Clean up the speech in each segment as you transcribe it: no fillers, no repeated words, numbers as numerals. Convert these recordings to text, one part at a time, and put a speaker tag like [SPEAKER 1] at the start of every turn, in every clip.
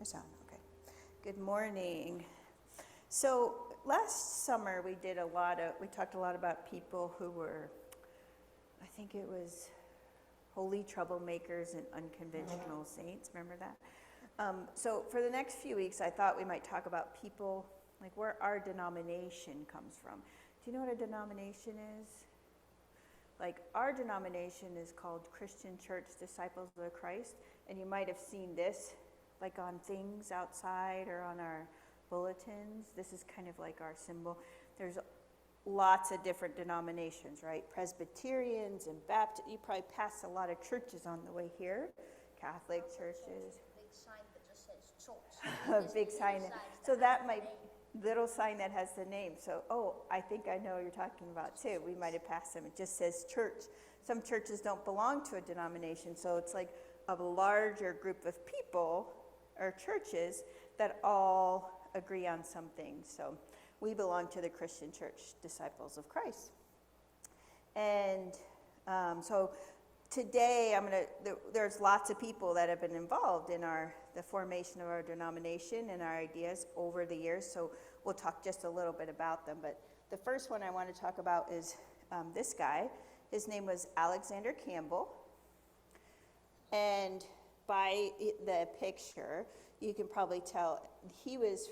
[SPEAKER 1] It's on, okay. Good morning. So last summer we talked a lot about people who were, I think it was holy troublemakers and unconventional saints. Remember that? So for the next few weeks, I thought we might talk about people, like where our denomination comes from. Do you know what a denomination is? Like our denomination is called Christian Church Disciples of Christ, and you might have seen this like on things outside or on our bulletins. This is kind of like our symbol. There's lots of different denominations, right? Presbyterians and Baptist. You probably passed a lot of churches on the way here. Catholic churches.
[SPEAKER 2] Big sign that just says church.
[SPEAKER 1] A big sign. So that might little sign that has the name. So, I think I know what you're talking about too. We might have passed them. It just says church. Some churches don't belong to a denomination, so it's like a larger group of people or churches that all agree on some things. So we belong to the Christian Church Disciples of Christ. And so today there's lots of people that have been involved in the formation of our denomination and our ideas over the years. So we'll talk just a little bit about them. But the first one I want to talk about is this guy. His name was Alexander Campbell. And by the picture, you can probably tell he was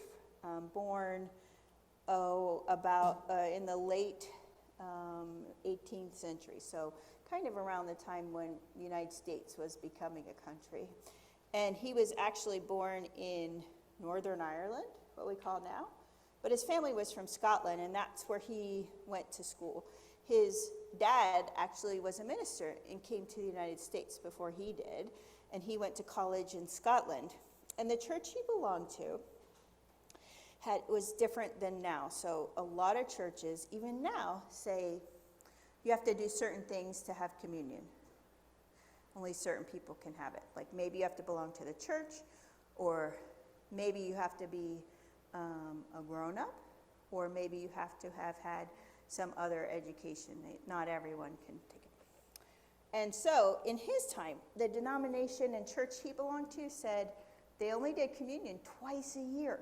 [SPEAKER 1] born about in the late 18th century. So kind of around the time when the United States was becoming a country. And he was actually born in Northern Ireland, what we call now. But his family was from Scotland, and that's where he went to school. His dad actually was a minister and came to the United States before he did. And he went to college in Scotland. And the church he belonged to was different than now. So a lot of churches, even now, say you have to do certain things to have communion. Only certain people can have it. Like maybe you have to belong to the church, or maybe you have to be a grown-up, or maybe you have to have had some other education. Not everyone can take it. And so in his time, the denomination and church he belonged to said they only did communion twice a year.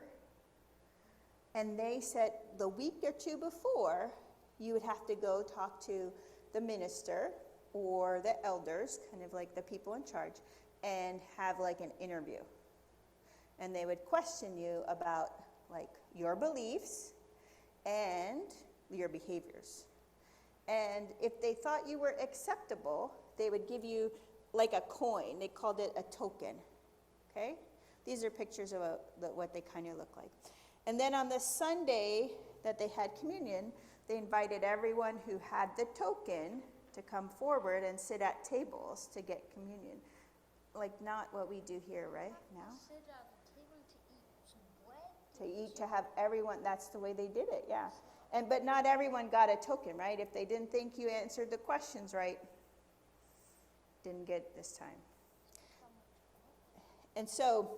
[SPEAKER 1] And they said the week or two before, you would have to go talk to the minister or the elders, kind of like the people in charge, and have like an interview. And they would question you about like your beliefs and your behaviors. And if they thought you were acceptable, they would give you like a coin. They called it a token. Okay? These are pictures of what they kind of look like. And then on the Sunday that they had communion, they invited everyone who had the token to come forward and sit at tables to get communion. Like not what we do here, right? Now?
[SPEAKER 2] Sit at the table to eat some bread?
[SPEAKER 1] To eat, to have everyone, that's the way they did it, yeah. But not everyone got a token, right? If they didn't think you answered the questions right, didn't get this time. And so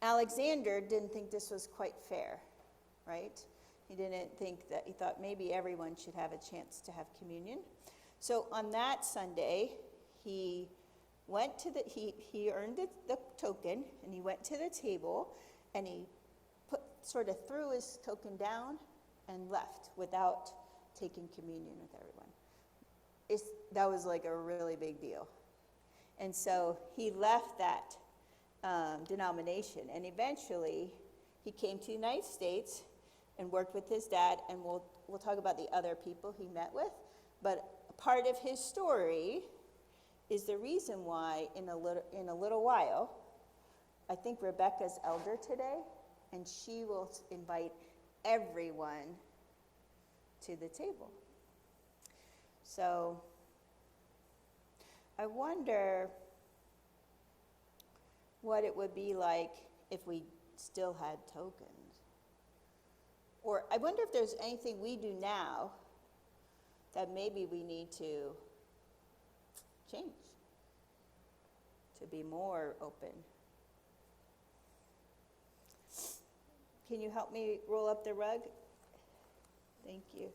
[SPEAKER 1] Alexander didn't think this was quite fair, right? He didn't think that, he thought maybe everyone should have a chance to have communion. So on that Sunday, he went to he earned the token, and he went to the table, and he sort of threw his token down and left without taking communion with everyone. That was like a really big deal. And so he left that denomination, and eventually he came to the United States and worked with his dad, and we'll talk about the other people he met with. But part of his story is the reason why in a little while, I think Rebecca's elder today, and she will invite everyone to the table. So I wonder what it would be like if we still had tokens. Or I wonder if there's anything we do now that maybe we need to change to be more open. Can you help me roll up the rug? Thank you.